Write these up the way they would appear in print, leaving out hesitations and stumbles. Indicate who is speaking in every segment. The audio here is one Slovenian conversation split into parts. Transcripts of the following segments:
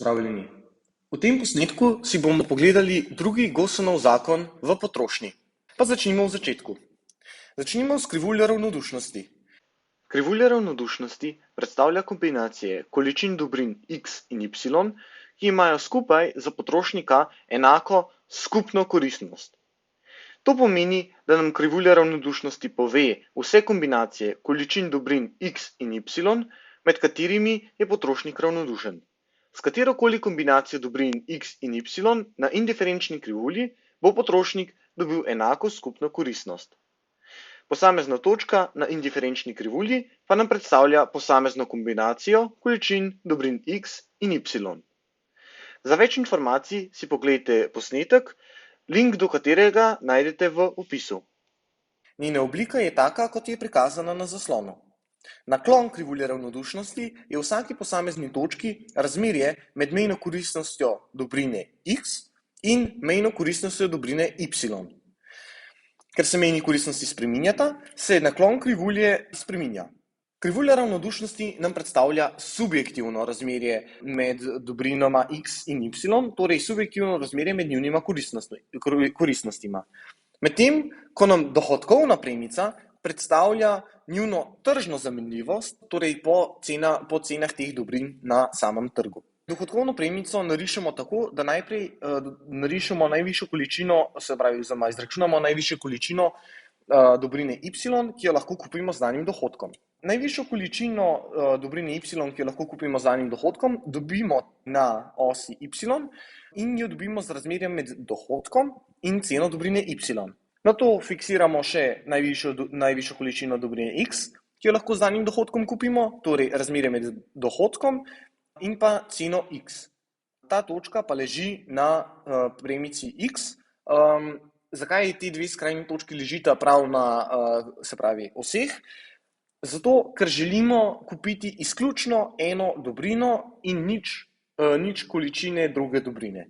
Speaker 1: pozdravljeni. V tem posnetku si bomo pogledali drugi Gaussov zakon v potrošnji. Pa začnimo v začetku. Začnimo s krivuljo ravnodušnosti. Krivulja ravnodušnosti predstavlja kombinacije količin dobrin x in y, ki imajo skupaj za potrošnika enako skupno koristnost. To pomeni, da nam krivulja ravnodušnosti pove vse kombinacije količin dobrin x in y, med katerimi je potrošnik ravnodušen. S katerokoli kombinacijo dobrin x in y na indiferenčni krivulji bo potrošnik dobil enako skupno koristnost. Posamezna točka na indiferenčni krivulji pa nam predstavlja posamezno kombinacijo količin dobrin x in y. Za več informacij si poglejte posnetek, link do katerega najdete v opisu. Njena oblika je taka, kot je prikazana na zaslonu. Naklon krivulje ravnodušnosti je v vsaki posamezni točki razmerje med mejno koristnostjo dobrine x in mejno koristnostjo dobrine y. Ker se mejni koristnosti spreminjata, se naklon krivulje spreminja. Krivulja ravnodušnosti nam predstavlja subjektivno razmerje med dobrinama x in y, torej subjektivno razmerje med njunima koristnostima. Medtem, ko nam dohodkovna premica predstavlja njuno tržno zamenljivost, torej po cenah teh dobrin na samem trgu. Dohodkovno premico narišemo tako, da najprej narišemo najvišjo količino, oziroma izračunamo najvišjo količino dobrine y, ki jo lahko kupimo z danim dohodkom. Najvišjo količino dobrine y, ki jo lahko kupimo z danim dohodkom, dobimo na osi y in jo dobimo z razmerjem med dohodkom in ceno dobrine y. Nato fiksiramo še najvišjo količino dobrine x, ki jo lahko z danim dohodkom kupimo, torej razmerje med dohodkom in pa ceno x. Ta točka pa leži na premici x. Zakaj ti dve skrajni točki ležita prav na oseh? Zato, ker želimo kupiti izključno eno dobrino in nič količine druge dobrine.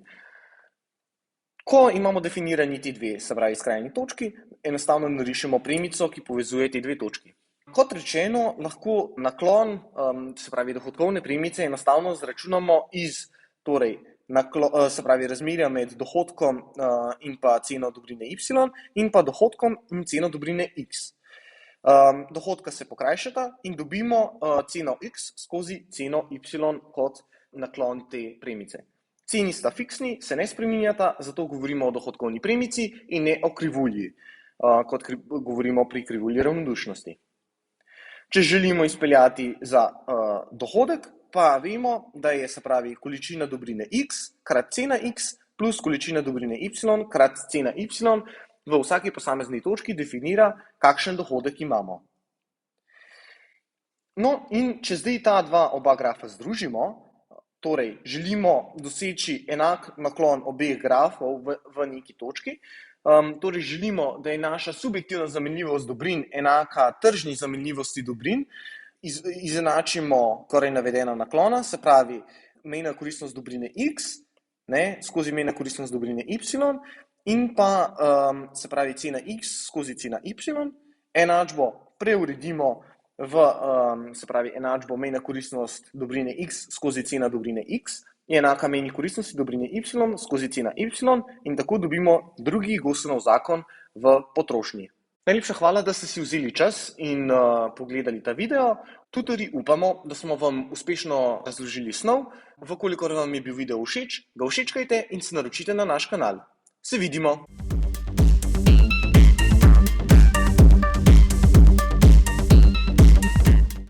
Speaker 1: Ko imamo definirani ti dve, skrajni točki, enostavno narišemo premico, ki povezuje ti dve točki. Kot rečeno, lahko naklon, dohodkovne premice enostavno izračunamo iz razmerja med dohodkom in pa ceno dobrine y in pa dohodkom in ceno dobrine x. Dohodka se pokrajšata in dobimo ceno x skozi ceno y kot naklon te premice. Ceni sta fiksni, se ne spreminjata, zato govorimo o dohodkovni premici in ne o krivulji, kot govorimo pri krivulji ravnodušnosti. Če želimo izpeljati za dohodek, pa vemo, da je količina dobrine x krat cena x plus količina dobrine y krat cena y v vsaki posamezni točki definira, kakšen dohodek imamo. No, in če zdaj oba grafa združimo, torej želimo doseči enak naklon obeh grafov v neki točki, torej želimo, da je naša subjektivna zamenljivost dobrin enaka tržni zamenljivosti dobrin, izenačimo navedena naklona, se pravi mejna koristnost dobrine x skozi mejna koristnost dobrine y in pa cena x skozi cena y, enačbo preuredimo v enačbo mejna koristnost dobrine x skozi cena dobrine x je enaka mejni koristnosti dobrine y skozi cena y in tako dobimo drugi Gaussov zakon v potrošnji. Najlepša hvala, da ste si vzeli čas in pogledali ta video. Tudi upamo, da smo vam uspešno razložili snov. Vkolikor vam je bil video všeč, ga všečkajte in se naročite na naš kanal. Se vidimo!